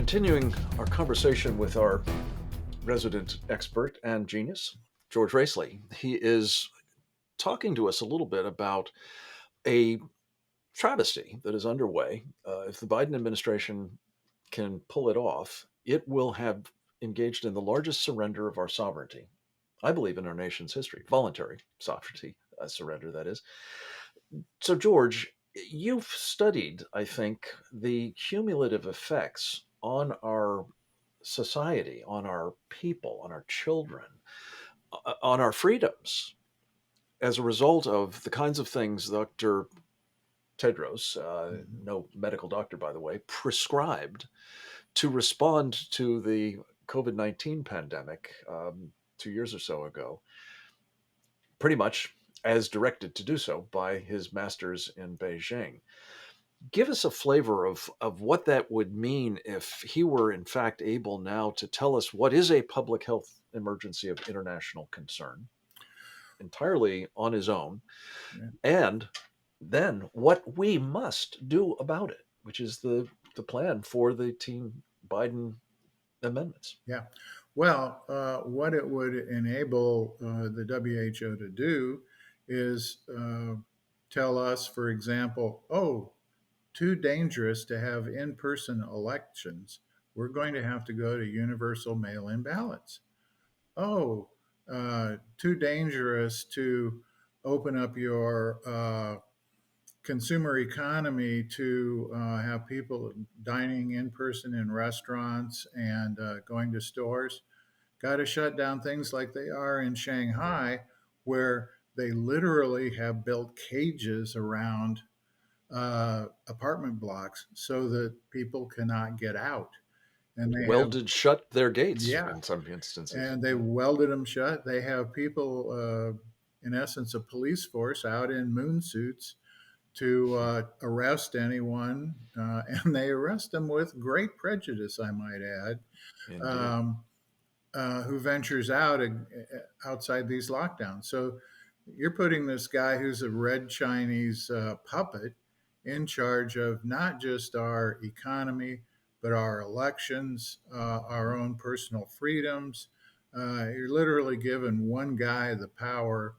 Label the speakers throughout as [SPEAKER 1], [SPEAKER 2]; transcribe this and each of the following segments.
[SPEAKER 1] continuing our conversation with our resident expert and genius, George Rasley. He is talking to us a little bit about a travesty that is underway. If the Biden administration can pull it off, it will have engaged in the largest surrender of our sovereignty, I believe, in our nation's history. Voluntary sovereignty surrender, that is. So, George, you've studied, I think, the cumulative effects on our society, on our people, on our children, on our freedoms as a result of the kinds of things Dr. Tedros, no medical doctor, by the way, prescribed to respond to the COVID-19 pandemic 2 years or so ago, pretty much as directed to do so by his masters in Beijing. Give us a flavor of what that would mean if he were, in fact, able now to tell us what is a public health emergency of international concern entirely on his own,
[SPEAKER 2] Yeah.
[SPEAKER 1] and then what we must do about it, which is the plan for the Team Biden amendments.
[SPEAKER 2] Yeah. Well, what it would enable the WHO to do is tell us, for example, oh, too dangerous to have in person elections. We're going to have to go to universal mail in ballots. Oh, too dangerous to open up your consumer economy to have people dining in person in restaurants and going to stores. Got to shut down things like they are in Shanghai, where they literally have built cages around apartment blocks so that people cannot get out. And they have,
[SPEAKER 1] Welded shut their gates
[SPEAKER 2] yeah,
[SPEAKER 1] in some instances.
[SPEAKER 2] and they welded them shut. They have people, in essence, a police force out in moon suits to arrest anyone, and they arrest them with great prejudice, I might add,
[SPEAKER 1] Indeed.
[SPEAKER 2] um, who ventures out outside these lockdowns. So you're putting this guy who's a red Chinese puppet in charge of not just our economy, but our elections, our own personal freedoms. You're literally giving one guy the power,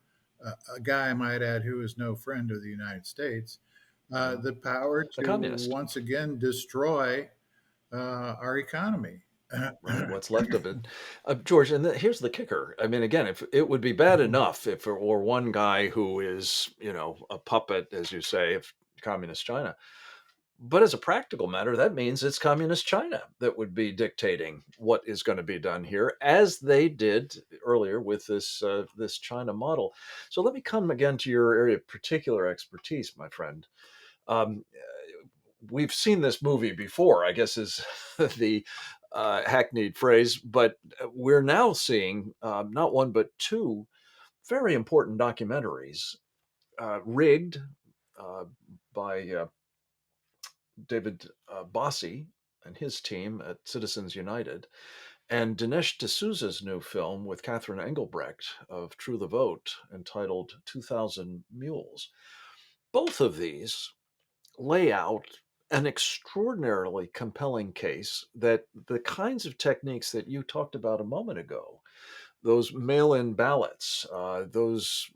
[SPEAKER 2] a guy, I might add, who is no friend of the United States, the power
[SPEAKER 1] A
[SPEAKER 2] to
[SPEAKER 1] communist.
[SPEAKER 2] once again destroy our economy.
[SPEAKER 1] Right, what's left of it, George. And here's the kicker. I mean, again, if it would be bad enough if there were one guy who is, a puppet, as you say, of communist China. But as a practical matter, that means it's communist China that would be dictating what is going to be done here, as they did earlier with this China model. So let me come again to your area of particular expertise, my friend. Um, we've seen this movie before, I guess is the hackneyed phrase, but we're now seeing not one but two very important documentaries rigged uh, by David Bossie and his team at Citizens United, and Dinesh D'Souza's new film with Catherine Engelbrecht of True the Vote entitled 2000 Mules. Both of these lay out an extraordinarily compelling case that the kinds of techniques that you talked about a moment ago, those mail in ballots, those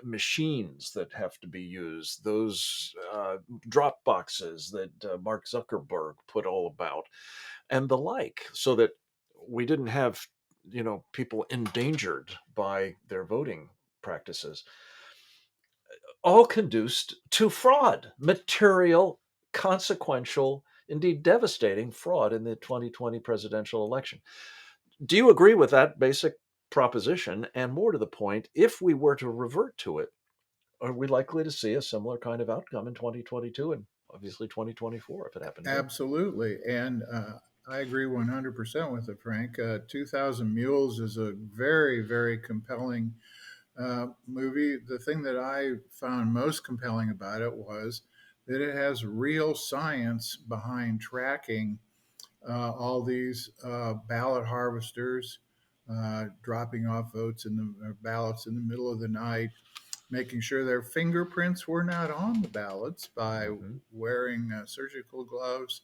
[SPEAKER 1] machines that have to be used, those drop boxes that Mark Zuckerberg put all about, and the like, so that we didn't have, people endangered by their voting practices, all conduced to fraud, material, consequential, indeed devastating fraud in the 2020 presidential election. Do you agree with that basic proposition? And more to the point, if we were to revert to it, are we likely to see a similar kind of outcome in 2022 and obviously 2024 if it happened again?
[SPEAKER 2] Absolutely. And I agree 100% with it, Frank. 2000 Mules is a very, very compelling movie. The thing that I found most compelling about it was that it has real science behind tracking all these ballot harvesters, dropping off votes in the ballots in the middle of the night, making sure their fingerprints were not on the ballots by
[SPEAKER 1] Hmm.
[SPEAKER 2] wearing surgical gloves.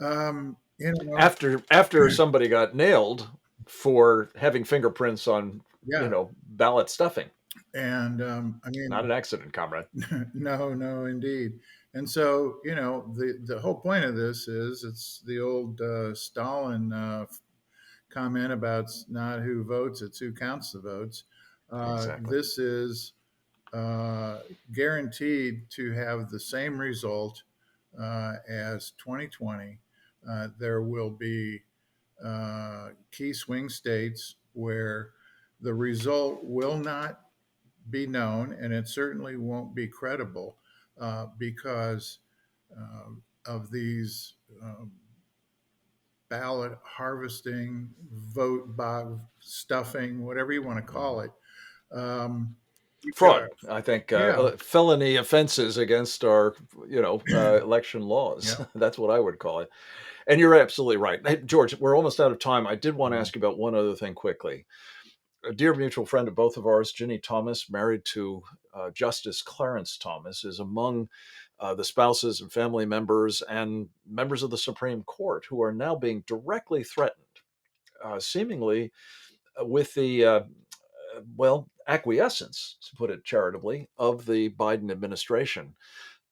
[SPEAKER 2] You know,
[SPEAKER 1] After somebody got nailed for having fingerprints on,
[SPEAKER 2] yeah,
[SPEAKER 1] ballot stuffing.
[SPEAKER 2] and I
[SPEAKER 1] Not
[SPEAKER 2] mean,
[SPEAKER 1] an accident, comrade.
[SPEAKER 2] no, no, indeed. And so, the whole point of this is it's the old Stalin comment about it's not who votes, it's who counts the votes.
[SPEAKER 1] Exactly.
[SPEAKER 2] This is uh, guaranteed to have the same result as 2020. There will be key swing states where the result will not be known, and it certainly won't be credible because of these ballot harvesting, vote bog stuffing, whatever you want to call it. Um, you've got,
[SPEAKER 1] Fraud. I think
[SPEAKER 2] yeah,
[SPEAKER 1] felony offenses against our, election laws.
[SPEAKER 2] yeah.
[SPEAKER 1] That's what I would call it. And you're absolutely right. Hey, George, we're almost out of time. I did want to
[SPEAKER 2] Mhm.
[SPEAKER 1] ask you about one other thing quickly. A dear mutual friend of both of ours, Ginny Thomas, married to Justice Clarence Thomas, is among the spouses and family members and members of the Supreme Court who are now being directly threatened, seemingly with the acquiescence, to put it charitably, of the Biden administration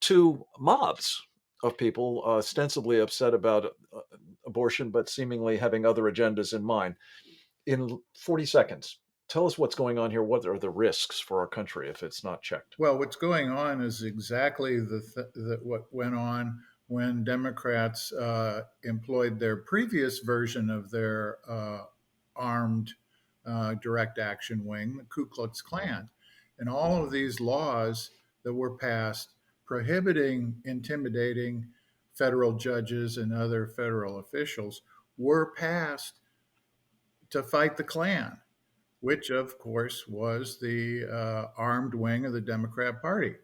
[SPEAKER 1] to mobs of people ostensibly upset about abortion, but seemingly having other agendas in mind. In 40 seconds, tell us what's going on here. What are the risks for our country if it's not checked?
[SPEAKER 2] Well, what's going on is exactly what went on when Democrats employed their previous version of their armed direct action wing, the Ku Klux Klan. And all of these laws that were passed prohibiting intimidating federal judges and other federal officials were passed to fight the Klan, which of course was the armed wing of the Democrat Party.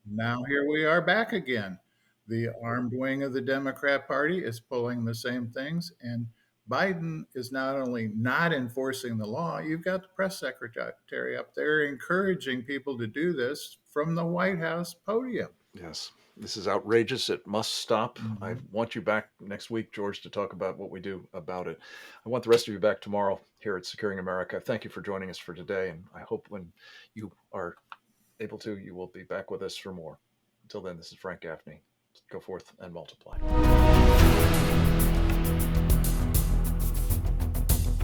[SPEAKER 2] Now here we are back again. The armed wing of the Democrat Party is pulling the same things, and Biden is not only not enforcing the law, you've got the press secretary up there encouraging people to do this from the White House podium.
[SPEAKER 1] Yes, this is outrageous. It must stop. I
[SPEAKER 2] Mhm.
[SPEAKER 1] want you back next week, George, to talk about what we do about it. I want the rest of you back tomorrow here at Securing America. Thank you for joining us for today. And I hope when you are able to, you will be back with us for more. Until then, this is Frank Gaffney. Go forth and multiply.